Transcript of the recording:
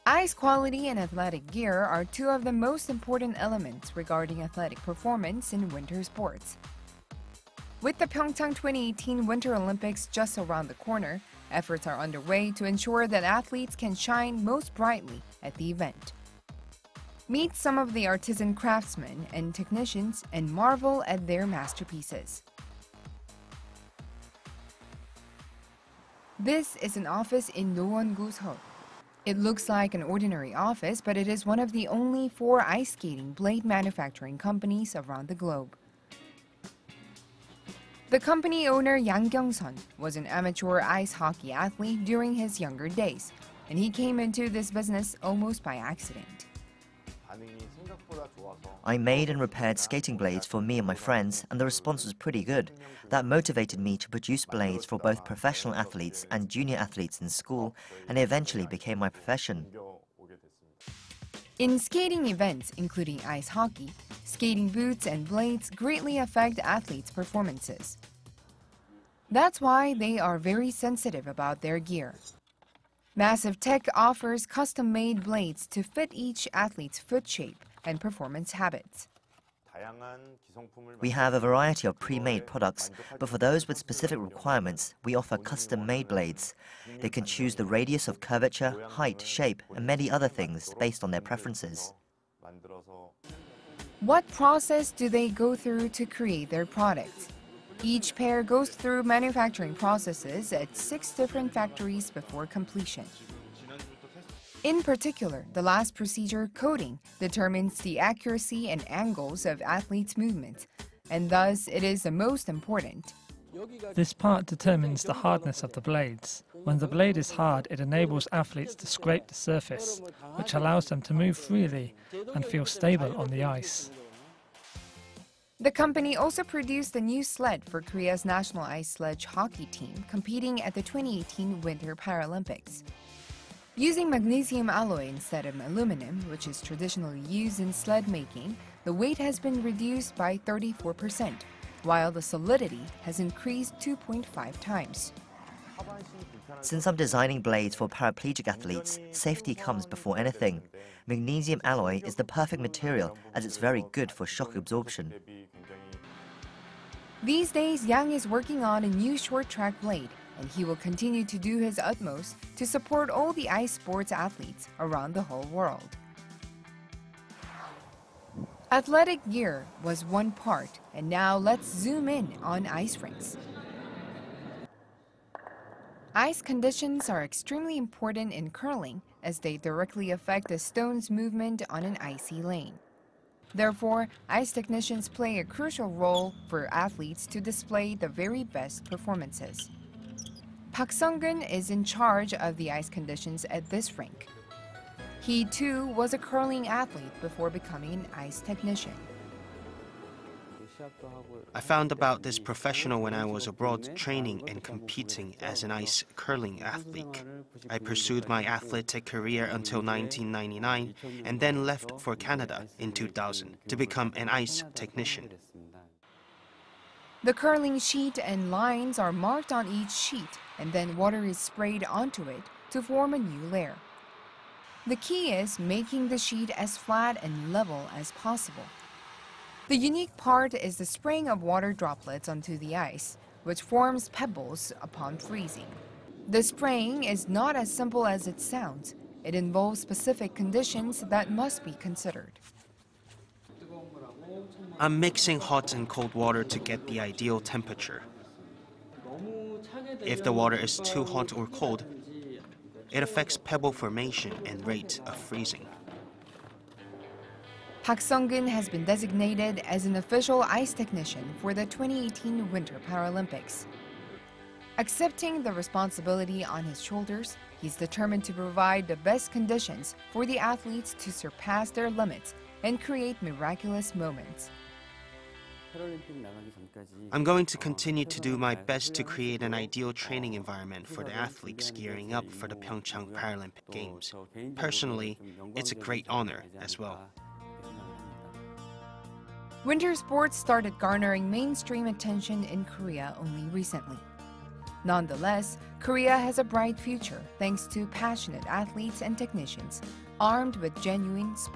Ice quality and athletic gear are two of the most important elements regarding athletic performance in winter sports. With the PyeongChang 2018 Winter Olympics just around the corner, efforts are underway to ensure that athletes can shine most brightly at the event. Meet some of the artisan craftsmen and technicians and marvel at their masterpieces. This is an office in Nowon-gu, Seoul. It looks like an ordinary office, but it is one of the only 4 ice skating blade manufacturing companies around the globe. The company owner Yang Kyeong-sun was an amateur ice hockey athlete during his younger days, and he came into this business almost by accident. I made and repaired skating blades for me and my friends, and the response was pretty good. That motivated me to produce blades for both professional athletes and junior athletes in school, and it eventually became my profession. In skating events, including ice hockey, skating boots and blades greatly affect athletes' performances. That's why they are very sensitive about their gear. Massive Tech offers custom-made blades to fit each athlete's foot shape and performance habits. We have a variety of pre-made products, but for those with specific requirements, we offer custom-made blades. They can choose the radius of curvature, height, shape, and many other things based on their preferences. What process do they go through to create their products? Each pair goes through manufacturing processes at 6 different factories before completion. In particular, the last procedure, coating, determines the accuracy and angles of athletes' movements, and thus it is the most important. This part determines the hardness of the blades. When the blade is hard, it enables athletes to scrape the surface, which allows them to move freely and feel stable on the ice. The company also produced a new sled for Korea's national ice sledge hockey team competing at the 2018 Winter Paralympics. Using magnesium alloy instead of aluminum, which is traditionally used in sled making, the weight has been reduced by 34%, while the solidity has increased 2.5 times. Since I'm designing blades for paraplegic athletes, safety comes before anything. Magnesium alloy is the perfect material as it's very good for shock absorption. These days, Yang is working on a new short-track blade, and he will continue to do his utmost to support all the ice sports athletes around the whole world. Athletic gear was one part, and now let's zoom in on ice rinks. Ice conditions are extremely important in curling as they directly affect the stone's movement on an icy lane. Therefore, ice technicians play a crucial role for athletes to display the very best performances. Park Sung-gun is in charge of the ice conditions at this rink. He too was a curling athlete before becoming an ice technician. I found about this professional when I was abroad training and competing as an ice curling athlete. I pursued my athletic career until 1999 and then left for Canada in 2000 to become an ice technician. The curling sheet and lines are marked on each sheet, and then water is sprayed onto it to form a new layer. The key is making the sheet as flat and level as possible. The unique part is the spraying of water droplets onto the ice, which forms pebbles upon freezing. The spraying is not as simple as it sounds. It involves specific conditions that must be considered. I'm mixing hot and cold water to get the ideal temperature. If the water is too hot or cold, it affects pebble formation and rate of freezing. Park Sung-gun has been designated as an official ice technician for the 2018 Winter Paralympics. Accepting the responsibility on his shoulders, he's determined to provide the best conditions for the athletes to surpass their limits and create miraculous moments. I'm going to continue to do my best to create an ideal training environment for the athletes gearing up for the PyeongChang Paralympic Games. Personally, it's a great honor as well. Winter sports started garnering mainstream attention in Korea only recently. Nonetheless, Korea has a bright future thanks to passionate athletes and technicians armed with genuine sports.